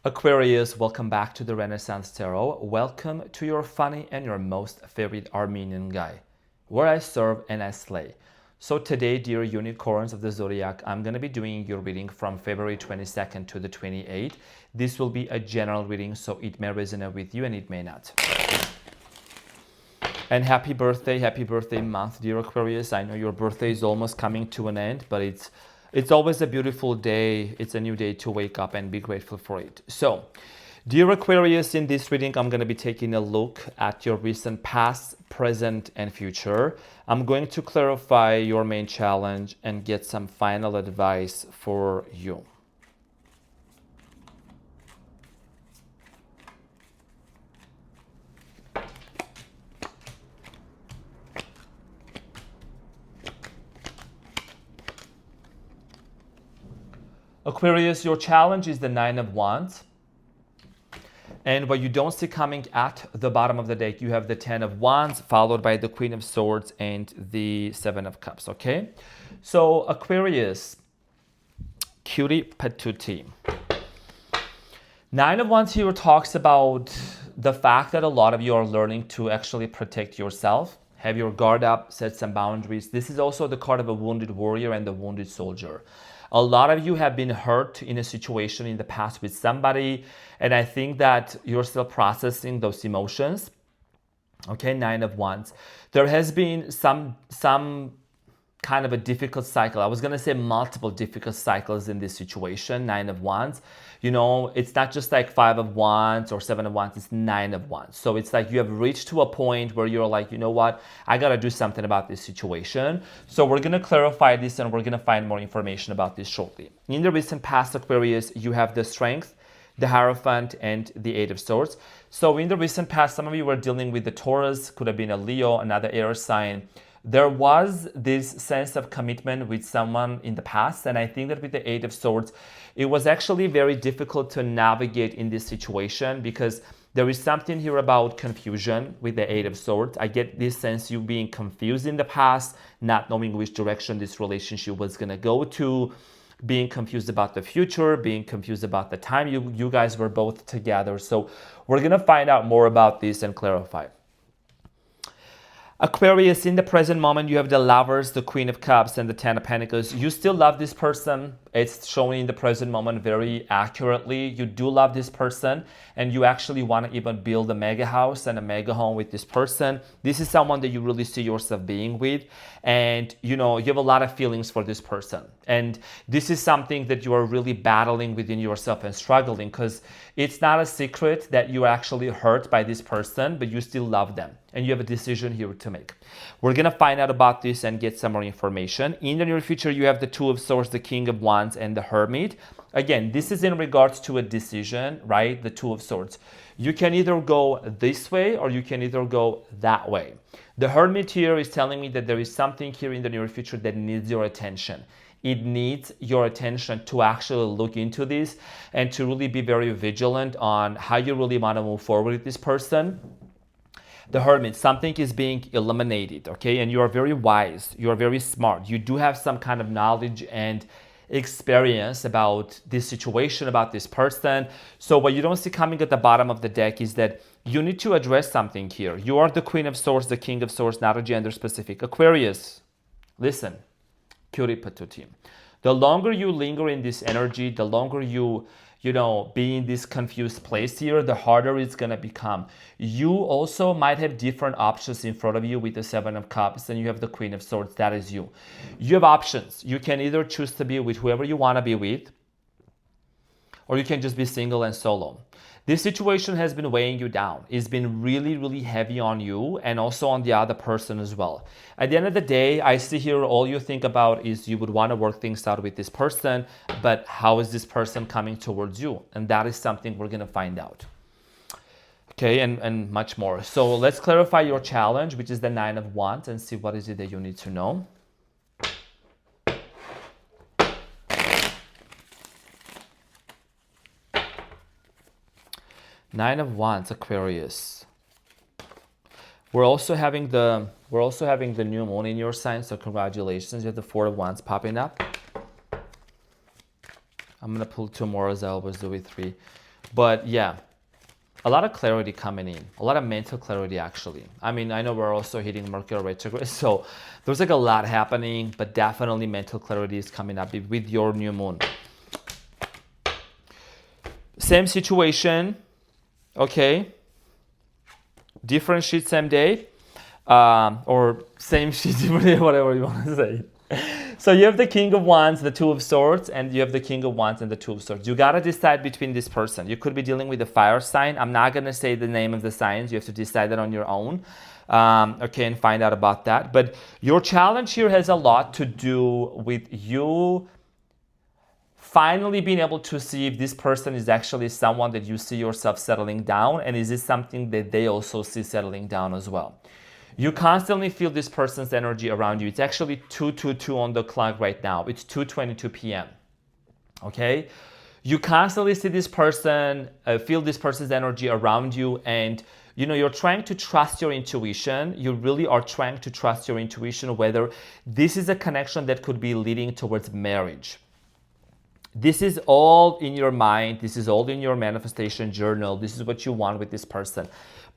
Aquarius, welcome back to the Renaissance Tarot. Welcome to your funny and your most favorite Armenian guy, where I serve and I slay. So today, dear unicorns of the zodiac, I'm going to be doing your reading from February 22nd to the 28th. This will be a general reading, so it may resonate with you and it may not. And happy birthday month, dear Aquarius. I know your birthday is almost coming to an end, but it's always a beautiful day. It's a new day to wake up and be grateful for it. So, dear Aquarius, in this reading, I'm going to be taking a look at your recent past, present, and future. I'm going to clarify your main challenge and get some final advice for you. Aquarius, your challenge is the Nine of Wands. And what you don't see coming at the bottom of the deck, you have the Ten of Wands, followed by the Queen of Swords and the Seven of Cups, okay? So, Aquarius, cutie patootie. Nine of Wands here talks about the fact that a lot of you are learning to actually protect yourself, have your guard up, set some boundaries. This is also the card of a wounded warrior and the wounded soldier. A lot of you have been hurt in a situation in the past with somebody, and I think that you're still processing those emotions. Okay, Nine of Wands. There has been some kind of a difficult cycle. I was going to say multiple difficult cycles in this situation, Nine of Wands. You know, it's not just like Five of Wands or Seven of Wands, it's Nine of Wands. So it's like you have reached to a point where you're like, you know what, I got to do something about this situation. So we're going to clarify this and we're going to find more information about this shortly. In the recent past, Aquarius, you have the Strength, the Hierophant, and the Eight of Swords. So in the recent past, some of you were dealing with the Taurus, could have been a Leo, another air sign. There was this sense of commitment with someone in the past, and I think that with the Eight of Swords, it was actually very difficult to navigate in this situation because there is something here about confusion with the Eight of Swords. I get this sense you being confused in the past, not knowing which direction this relationship was going to go to, being confused about the future, being confused about the time you guys were both together. So we're going to find out more about this and clarify. Aquarius, in the present moment, you have the Lovers, the Queen of Cups, and the Ten of Pentacles. You still love this person. It's showing in the present moment very accurately. You do love this person, and you actually want to even build a mega house and a mega home with this person. This is someone that you really see yourself being with, and you know, you have a lot of feelings for this person. And this is something that you are really battling within yourself and struggling, because it's not a secret that you are actually hurt by this person, but you still love them. And you have a decision here to make. We're going to find out about this and get some more information. In the near future, you have the Two of Swords, the King of Wands, and the Hermit. Again, this is in regards to a decision, right? The Two of Swords. You can either go this way or you can either go that way. The Hermit here is telling me that there is something here in the near future that needs your attention. It needs your attention to actually look into this and to really be very vigilant on how you really want to move forward with this person. The Hermit, something is being eliminated, okay? And you are very wise. You are very smart. You do have some kind of knowledge and experience about this situation, about this person. So what you don't see coming at the bottom of the deck is that you need to address something here. You are the Queen of Swords, the King of Swords, not a gender specific. Aquarius, listen, cutie patootie. The longer you linger in this energy, the longer you be in this confused place here, the harder it's going to become. You also might have different options in front of you with the Seven of Cups, and you have the Queen of Swords. That is you. You have options. You can either choose to be with whoever you want to be with, or you can just be single and solo. This situation has been weighing you down. It's been really, really heavy on you and also on the other person as well. At the end of the day, I see here all you think about is you would want to work things out with this person, but how is this person coming towards you? And that is something we're going to find out. Okay, and much more. So let's clarify your challenge, which is the Nine of Wands, and see what is it that you need to know. Nine of Wands, Aquarius. We're also having the new moon in your sign, so congratulations. You have the Four of Wands popping up. I'm gonna pull two more as I always do with three. But yeah, a lot of clarity coming in, a lot of mental clarity actually. I mean, I know we're also hitting Mercury retrograde, so there's like a lot happening, but definitely mental clarity is coming up with your new moon. Same situation, okay? Different sheet, same day, or same sheet, different day, whatever you want to say. So you have the King of Wands, the Two of Swords, and you have the King of Wands and the Two of Swords. You got to decide between this person. You could be dealing with a fire sign. I'm not going to say the name of the signs. You have to decide that on your own, okay, and find out about that. But your challenge here has a lot to do with you finally being able to see if this person is actually someone that you see yourself settling down, and is this something that they also see settling down as well. You constantly feel this person's energy around you. It's actually 2:22 on the clock right now. It's 2:22 p.m. Okay? You constantly see this person, feel this person's energy around you, and you know, you're trying to trust your intuition. You really are trying to trust your intuition, whether this is a connection that could be leading towards marriage. This is all in your mind. This is all in your manifestation journal. This is what you want with this person.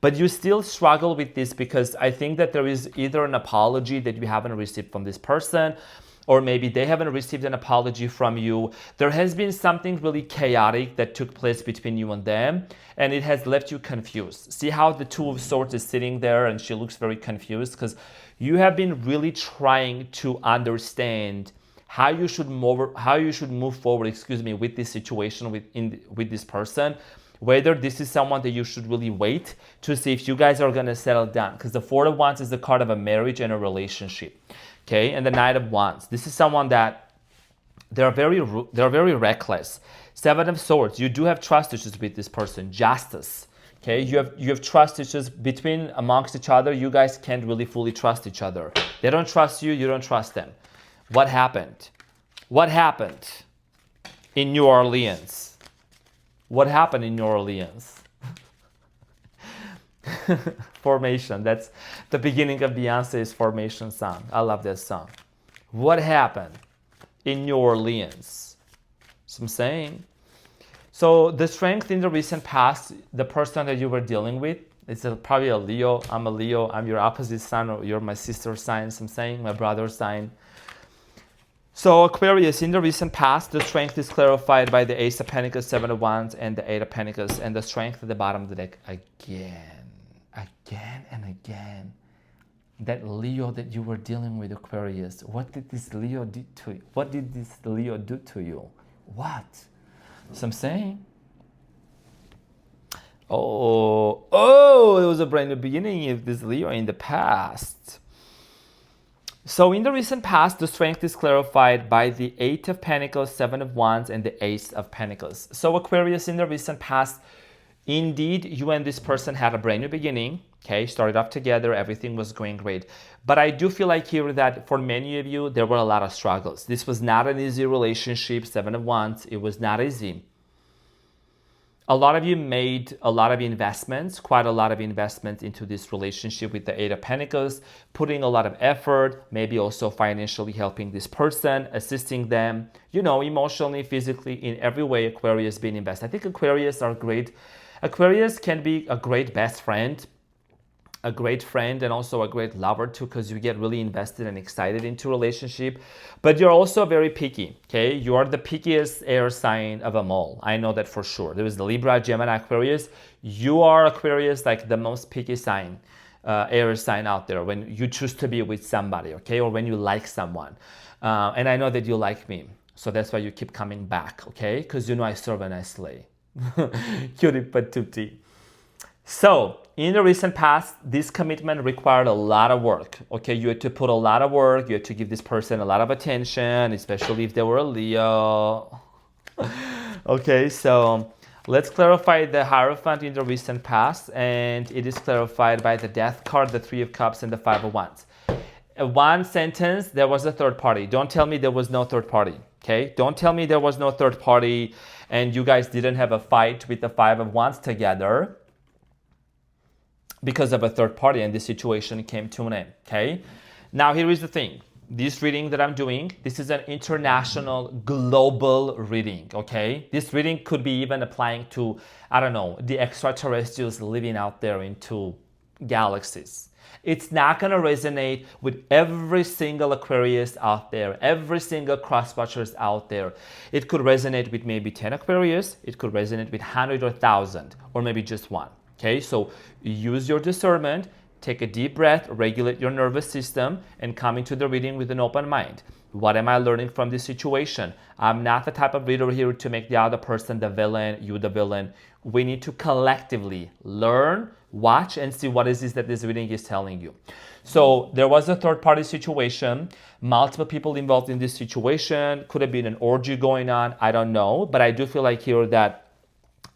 But you still struggle with this because I think that there is either an apology that you haven't received from this person, or maybe they haven't received an apology from you. There has been something really chaotic that took place between you and them, and it has left you confused. See how the Two of Swords is sitting there and she looks very confused because you have been really trying to understand how you should move forward, with this situation with this person. Whether this is someone that you should really wait to see if you guys are going to settle down, because the Four of Wands is the card of a marriage and a relationship, okay? And the Knight of Wands, this is someone that they're very reckless. Seven of Swords, you do have trust issues with this person. Justice, okay? You have trust issues amongst each other. You guys can't really fully trust each other. They don't trust you, you don't trust them. What happened? What happened in New Orleans? What happened in New Orleans? Formation. That's the beginning of Beyonce's Formation song. I love that song. What happened in New Orleans? So I'm saying. So the strength in the recent past, the person that you were dealing with, it's probably a Leo. I'm a Leo. I'm your opposite sign, or you're my sister's sign. So I'm saying my brother's sign. So Aquarius, in the recent past, the strength is clarified by the Ace of Pentacles, Seven of Wands, and the Eight of Pentacles, and the strength at the bottom of the deck again and again. That Leo that you were dealing with, Aquarius, what did this Leo do to you? What did this Leo do to you? What? So I'm saying, it was a brand new beginning of this Leo in the past. So in the recent past, the strength is clarified by the Eight of Pentacles, Seven of Wands, and the Ace of Pentacles. So Aquarius, in the recent past, indeed, you and this person had a brand new beginning. Okay, started off together, everything was going great. But I do feel like here that for many of you, there were a lot of struggles. This was not an easy relationship, Seven of Wands. It was not easy. A lot of you made a lot of investments, quite a lot of investment into this relationship with the Eight of Pentacles, putting a lot of effort, maybe also financially helping this person, assisting them, emotionally, physically, in every way. Aquarius being invested. I think Aquarius are great. Aquarius can be a great best friend, a great friend, and also a great lover too, because you get really invested and excited into a relationship. But you're also very picky, okay? You are the pickiest air sign of them all. I know that for sure. There is the Libra, Gemini, Aquarius. You are Aquarius, like the most picky sign, air sign out there when you choose to be with somebody, okay? Or when you like someone. And I know that you like me. So that's why you keep coming back, okay? Because I serve and I slay. Cutie patootie. So, in the recent past, this commitment required a lot of work. Okay, you had to put a lot of work. You had to give this person a lot of attention, especially if they were a Leo. Okay, so let's clarify the Hierophant in the recent past, and it is clarified by the Death card, the Three of Cups, and the Five of Wands. One sentence, there was a third party. Don't tell me there was no third party. Okay, don't tell me there was no third party, and you guys didn't have a fight with the Five of Wands together because of a third party, and this situation came to an end, okay? Now, here is the thing. this reading that I'm doing, this is an international, global reading, okay? This reading could be even applying to, I don't know, the extraterrestrials living out there into galaxies. It's not going to resonate with every single Aquarius out there, every single crosswatchers out there. It could resonate with maybe 10 Aquarius, it could resonate with 100 or 1,000, or maybe just one, okay? So use your discernment, take a deep breath, regulate your nervous system, and come into the reading with an open mind. What am I learning from this situation? I'm not the type of reader here to make the other person the villain, you the villain. We need to collectively learn, watch, and see what is it that this reading is telling you. So there was a third-party situation, multiple people involved in this situation, could have been an orgy going on, I don't know, but I do feel like here that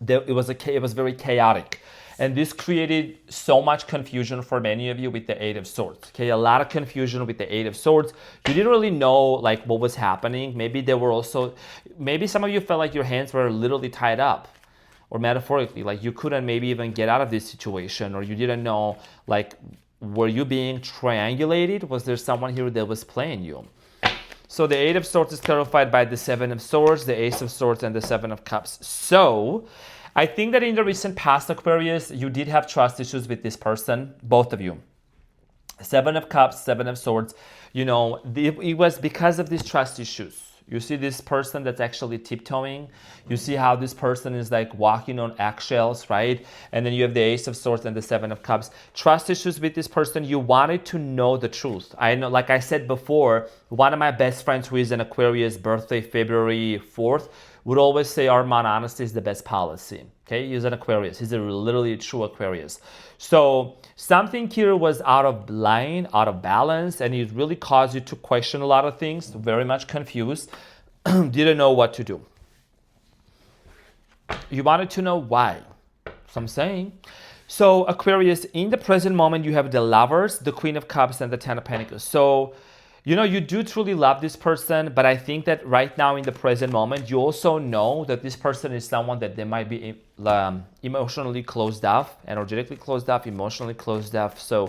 it was very chaotic. And this created so much confusion for many of you with the Eight of Swords. Okay, a lot of confusion with the Eight of Swords. You didn't really know like what was happening. Maybe some of you felt like your hands were literally tied up, or metaphorically, like you couldn't maybe even get out of this situation, or you didn't know, like, were you being triangulated? Was there someone here that was playing you? So the Eight of Swords is clarified by the Seven of Swords, the Ace of Swords, and the Seven of Cups. So I think that in the recent past, Aquarius, you did have trust issues with this person, both of you. Seven of Cups, Seven of Swords, it was because of these trust issues. You see this person that's actually tiptoeing. You see how this person is like walking on eggshells, right? And then you have the Ace of Swords and the Seven of Cups. Trust issues with this person. You wanted to know the truth. I know, like I said before, one of my best friends who is an Aquarius, birthday February 4th, would always say, Arman, honesty is the best policy. Okay, he's an Aquarius. He's a literally true Aquarius. So something here was out of line, out of balance, and it really caused you to question a lot of things, very much confused, didn't know what to do. You wanted to know why. So I'm saying. So Aquarius, in the present moment, you have the Lovers, the Queen of Cups, and the Ten of Pentacles. So you do truly love this person, but I think that right now in the present moment, you also know that this person is someone that they might be emotionally closed off, energetically closed off, emotionally closed off. So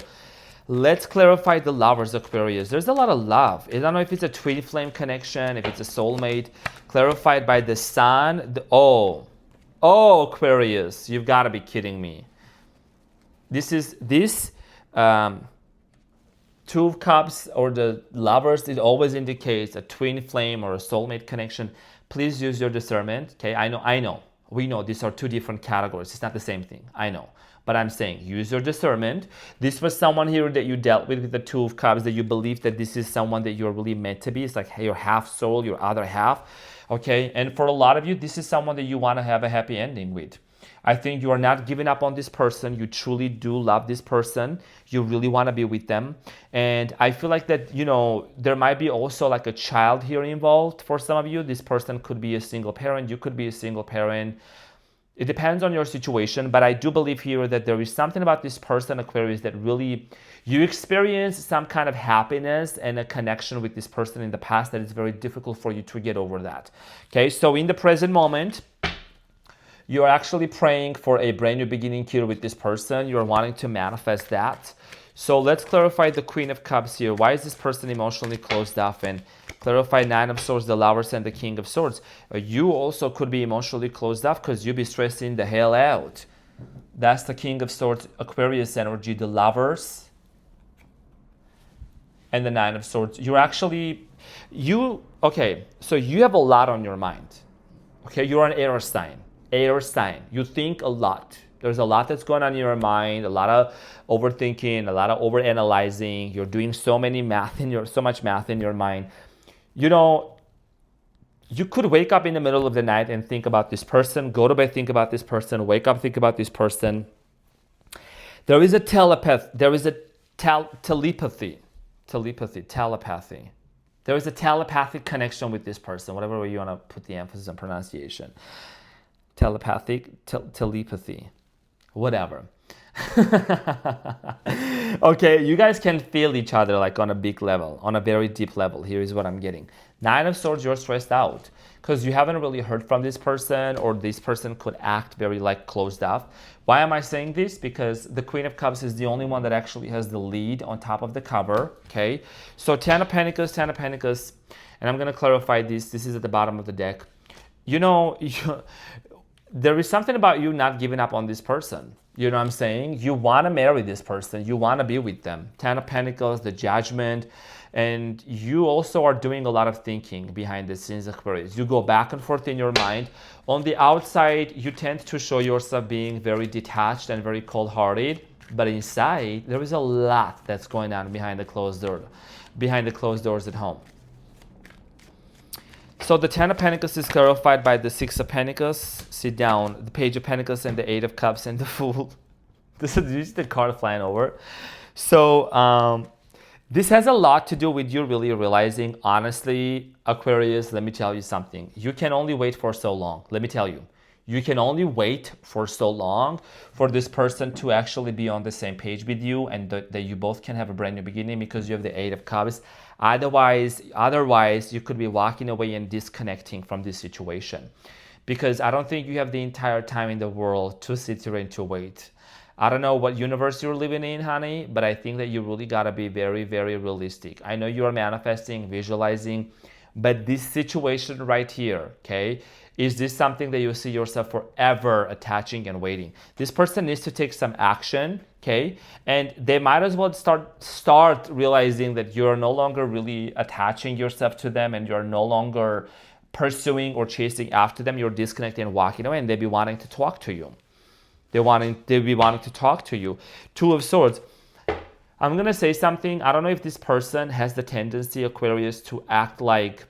let's clarify the Lovers, Aquarius. There's a lot of love. I don't know if it's a twin flame connection, if it's a soulmate, clarified by the Sun. Aquarius, you've got to be kidding me. Two of Cups or the Lovers, it always indicates a twin flame or a soulmate connection. Please use your discernment. Okay, I know. We know these are two different categories. It's not the same thing. I know. But I'm saying use your discernment. This was someone here that you dealt with the Two of Cups, that you believe that this is someone that you're really meant to be. It's like your half soul, your other half. Okay, and for a lot of you, this is someone that you want to have a happy ending with. I think you are not giving up on this person. You truly do love this person. You really want to be with them. And I feel like that, there might be also like a child here involved for some of you. This person could be a single parent. You could be a single parent. It depends on your situation. But I do believe here that there is something about this person, Aquarius, that really you experience some kind of happiness and a connection with this person in the past that is very difficult for you to get over that. Okay, so in the present moment, you are actually praying for a brand new beginning here with this person. You're wanting to manifest that. So let's clarify the Queen of Cups here. Why is this person emotionally closed off? And clarify Nine of Swords, the Lovers, and the King of Swords. You also could be emotionally closed off because you'll be stressing the hell out. That's the King of Swords, Aquarius energy, the Lovers, and the Nine of Swords. Okay, so you have a lot on your mind. Okay, you're an air sign. You think a lot. There's a lot that's going on in your mind, a lot of overthinking, a lot of overanalyzing. You're doing so much math in your mind. You could wake up in the middle of the night and think about this person, go to bed, think about this person, wake up, think about this person. There is a telepathy. There is a telepathy. There is a telepathic connection with this person, whatever way you want to put the emphasis on pronunciation. Telepathy, whatever. Okay, you guys can feel each other like on a big level, on a very deep level. Here is what I'm getting. Nine of Swords, you're stressed out because you haven't really heard from this person, or this person could act very like closed off. Why am I saying this? Because the Queen of Cups is the only one that actually has the lead on top of the cover, okay? So Ten of Pentacles, and I'm going to clarify this. This is at the bottom of the deck. You know, there is something about you not giving up on this person. You know what I'm saying? You want to marry this person. You want to be with them. Ten of Pentacles, the Judgment. And you also are doing a lot of thinking behind the scenes, Aquarius. You go back and forth in your mind. On the outside, you tend to show yourself being very detached and very cold-hearted. But inside, there is a lot that's going on behind the closed doors at home. So the Ten of Pentacles is clarified by the Six of Pentacles. Sit down. The Page of Pentacles and the Eight of Cups and the Fool. This is just the card flying over. So this has a lot to do with you really realizing, honestly, Aquarius, let me tell you something. You can only wait for so long. Let me tell you. You can only wait for so long for this person to actually be on the same page with you, and that you both can have a brand new beginning, because you have the Eight of Cups. Otherwise, you could be walking away and disconnecting from this situation, because I don't think you have the entire time in the world to sit here and to wait. I don't know what universe you're living in, honey, but I think that you really got to be very, very realistic. I know you are manifesting, visualizing, but this situation right here, okay, is this something that you see yourself forever attaching and waiting? This person needs to take some action, okay? And they might as well start realizing that you're no longer really attaching yourself to them, and you're no longer pursuing or chasing after them. You're disconnecting and walking away, and they'd be wanting to talk to you. They'd be wanting to talk to you. Two of Swords. I'm going to say something. I don't know if this person has the tendency, Aquarius, to act like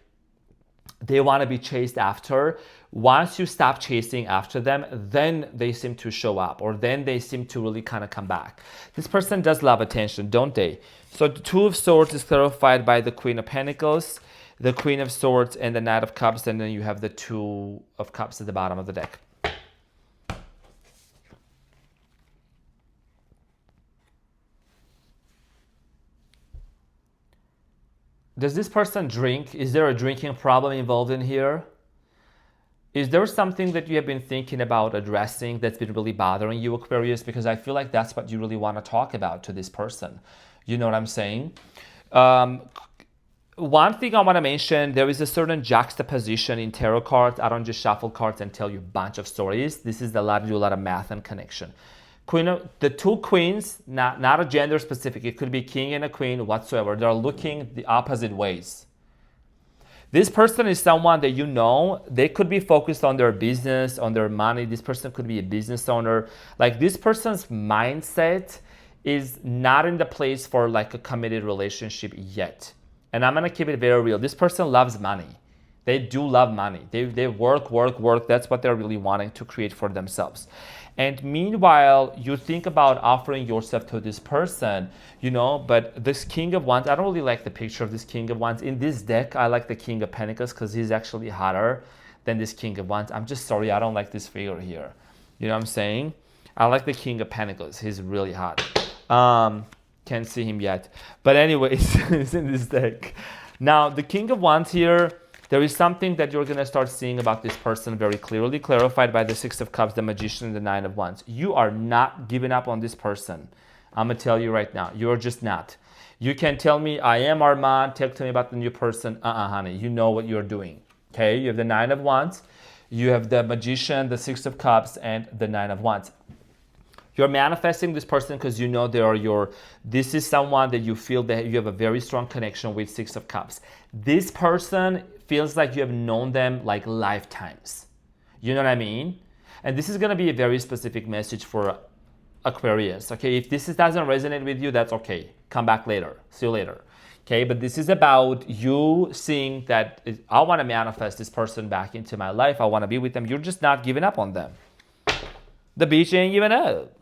they want to be chased after. Once you stop chasing after them, then they seem to show up, or then they seem to really kind of come back. This person does love attention, don't they? So the Two of Swords is clarified by the Queen of Pentacles, the Queen of Swords, and the Knight of Cups, and then you have the Two of Cups at the bottom of the deck. Does this person drink? Is there a drinking problem involved in here? Is there something that you have been thinking about addressing that's been really bothering you, Aquarius? Because I feel like that's what you really want to talk about to this person. You know what I'm saying? One thing I want to mention, there is a certain juxtaposition in tarot cards. I don't just shuffle cards and tell you a bunch of stories. This is do a lot of math and connection. The two queens, not a gender specific, it could be king and a queen whatsoever. They're looking the opposite ways. This person is someone that you know, they could be focused on their business, on their money. This person could be a business owner. Like, this person's mindset is not in the place for like a committed relationship yet. And I'm gonna keep it very real. This person loves money. They do love money. They work. That's what they're really wanting to create for themselves. And meanwhile, you think about offering yourself to this person, you know, but this King of Wands, I don't really like the picture of this King of Wands. In this deck, I like the King of Pentacles because he's actually hotter than this King of Wands. I'm just sorry, I don't like this figure here. You know what I'm saying? I like the King of Pentacles. He's really hot. Can't see him yet. But anyways, he's in this deck. Now, the King of Wands here, there is something that you're going to start seeing about this person very clearly, clarified by the Six of Cups, the Magician, and the Nine of Wands. You are not giving up on this person. I'm going to tell you right now. You're just not. You can tell me, I am Arman, tell me about the new person. Honey, you know what you're doing. Okay, you have the Nine of Wands, you have the Magician, the Six of Cups, and the Nine of Wands. You're manifesting this person because you know this is someone that you feel that you have a very strong connection with. Six of Cups. This person feels like you have known them like lifetimes. You know what I mean? And this is going to be a very specific message for Aquarius. Okay, if this doesn't resonate with you, that's okay. Come back later. See you later. Okay, but this is about you seeing that I want to manifest this person back into my life. I want to be with them. You're just not giving up on them. The beach ain't giving up.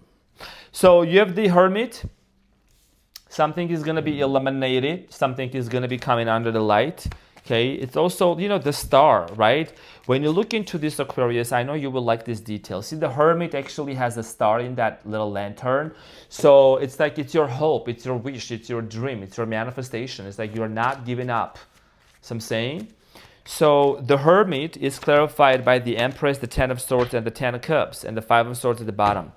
So you have the Hermit. Something is going to be eliminated. Something is going to be coming under the light. Okay, it's also, you know, the star, right? When you look into this Aquarius, I know you will like this detail. See, the Hermit actually has a star in that little lantern. So it's like it's your hope, it's your wish, it's your dream, it's your manifestation. It's like you're not giving up. So I'm saying. So the Hermit is clarified by the Empress, the Ten of Swords, and the Ten of Cups, and the Five of Swords at the bottom.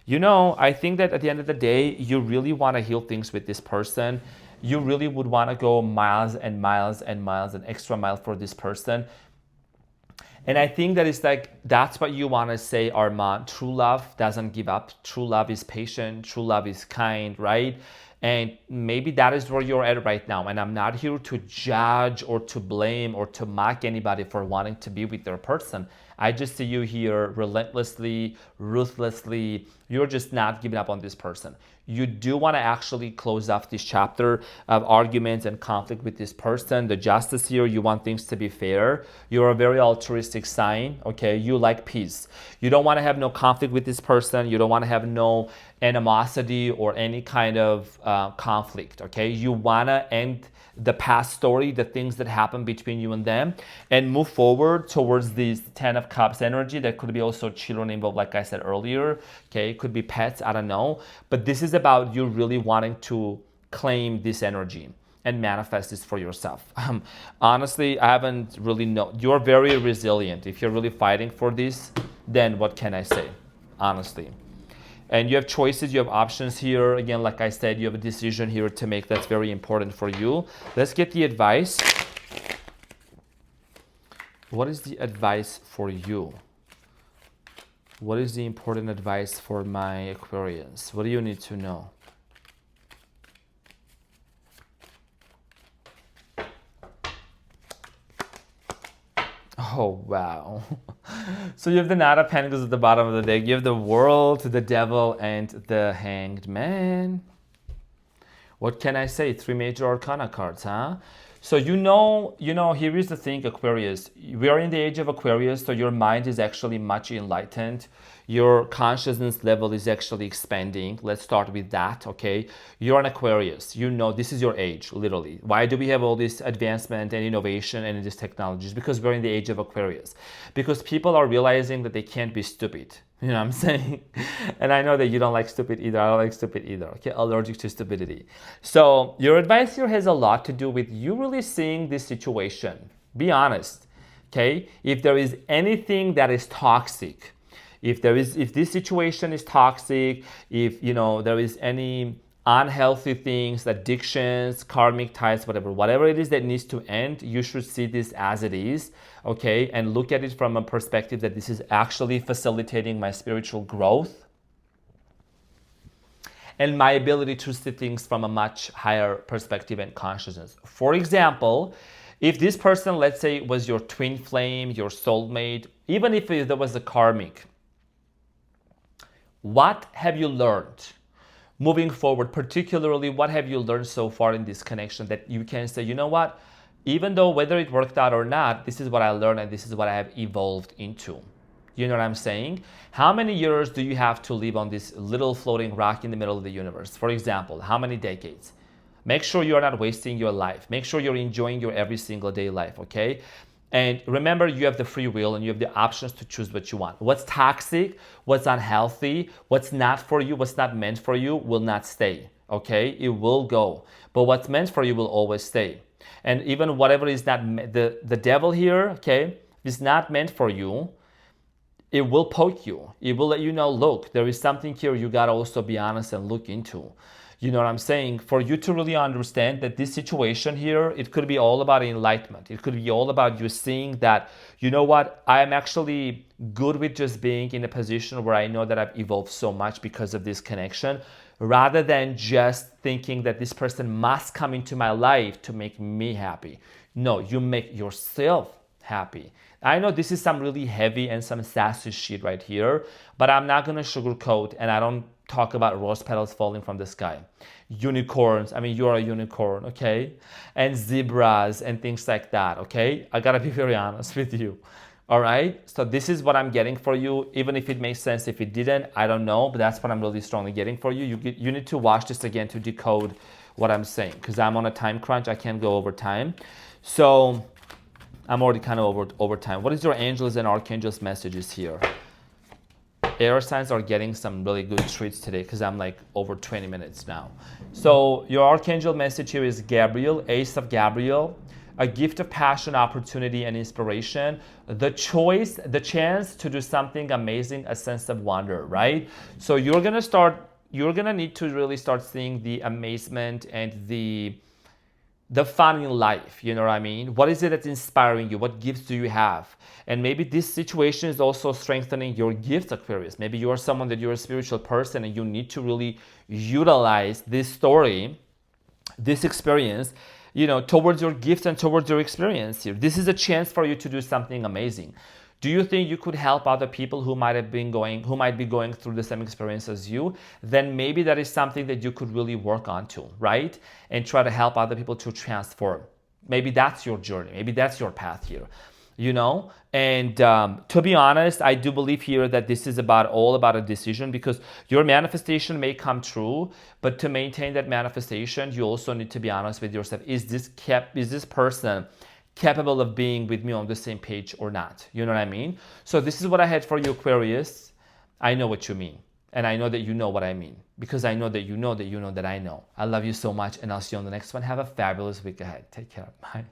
You know, I think that at the end of the day, you really want to heal things with this person. You really would want to go miles and miles and miles, an extra mile for this person. And I think that it's like, that's what you want to say, Arman. True love doesn't give up. True love is patient. True love is kind, right? And maybe that is where you're at right now. And I'm not here to judge or to blame or to mock anybody for wanting to be with their person. I just see you here relentlessly, ruthlessly. You're just not giving up on this person. You do want to actually close off this chapter of arguments and conflict with this person. The Justice here, you want things to be fair. You're a very altruistic sign, okay? You like peace. You don't want to have no conflict with this person. You don't want to have no animosity or any kind of conflict, okay? You want to end the past story, the things that happen between you and them, and move forward towards this Ten of Cups energy. There could be also children involved, like I said earlier, okay? It could be pets, I don't know. But this is about you really wanting to claim this energy and manifest this for yourself. Honestly, I haven't really known. You're very resilient. If you're really fighting for this, then what can I say, honestly? And you have choices, you have options here. Again, like I said, you have a decision here to make that's very important for you. Let's get the advice. What is the advice for you? What is the important advice for my Aquarians? What do you need to know? Oh, wow. So you have the Knight of Pentacles at the bottom of the deck. You have the World, the Devil, and the Hanged Man. What can I say? 3 major arcana cards, huh? So you know, here is the thing, Aquarius. We are in the age of Aquarius, so your mind is actually much enlightened. Your consciousness level is actually expanding. Let's start with that, okay? You're an Aquarius. You know, this is your age, literally. Why do we have all this advancement and innovation and this technology? Because we're in the age of Aquarius. Because people are realizing that they can't be stupid. You know what I'm saying? And I know that you don't like stupid either. I don't like stupid either. Okay, allergic to stupidity. So your advice here has a lot to do with you really seeing this situation. Be honest. Okay? If there is anything that is toxic, if this situation is toxic, if there is any unhealthy things, addictions, karmic ties, whatever it is that needs to end, you should see this as it is, okay? And look at it from a perspective that this is actually facilitating my spiritual growth and my ability to see things from a much higher perspective and consciousness. For example, if this person, let's say, was your twin flame, your soulmate, even if there was a karmic, what have you learned? Moving forward, particularly, what have you learned so far in this connection that you can say, you know what, even though whether it worked out or not, this is what I learned and this is what I have evolved into. You know what I'm saying? How many years do you have to live on this little floating rock in the middle of the universe? For example, how many decades? Make sure you're not wasting your life. Make sure you're enjoying your every single day life, okay? And remember, you have the free will and you have the options to choose what you want. What's toxic, what's unhealthy, what's not for you, what's not meant for you will not stay, okay? It will go. But what's meant for you will always stay. And even whatever is not, the devil here, okay, is not meant for you, it will poke you. It will let you know, look, there is something here you got to also be honest and look into. You know what I'm saying? For you to really understand that this situation here, it could be all about enlightenment. It could be all about you seeing that, you know what, I am actually good with just being in a position where I know that I've evolved so much because of this connection, rather than just thinking that this person must come into my life to make me happy. No, you make yourself happy. I know this is some really heavy and some sassy shit right here, but I'm not going to sugarcoat, and I don't talk about rose petals falling from the sky. Unicorns, I mean, you're a unicorn, okay? And zebras and things like that, okay? I gotta be very honest with you, all right? So this is what I'm getting for you. Even if it makes sense, if it didn't, I don't know, but that's what I'm really strongly getting for you. You need to watch this again to decode what I'm saying, because I'm on a time crunch. I can't go over time. So I'm already kind of over time. What is your angels and archangels messages here? Air signs are getting some really good treats today because I'm like over 20 minutes now. So your archangel message here is Gabriel, Ace of Gabriel, a gift of passion, opportunity, and inspiration, the choice, the chance to do something amazing, a sense of wonder, right? So you're gonna need to really start seeing the amazement and the fun in life, you know what I mean? What is it that's inspiring you? What gifts do you have? And maybe this situation is also strengthening your gifts, Aquarius. Maybe you are someone that you're a spiritual person and you need to really utilize this story, this experience, towards your gifts and towards your experience here. This is a chance for you to do something amazing. Do you think you could help other people who might be going through the same experience as you? Then maybe that is something that you could really work on too, right? And try to help other people to transform. Maybe that's your journey. Maybe that's your path here, And to be honest, I do believe here that this is all about a decision, because your manifestation may come true, but to maintain that manifestation, you also need to be honest with yourself. Is this person capable of being with me on the same page or not? You know what I mean? So this is what I had for you, Aquarius. I know what you mean. And I know that you know what I mean, because I know that you know that you know that I know. I love you so much, and I'll see you on the next one. Have a fabulous week ahead. Take care. Bye.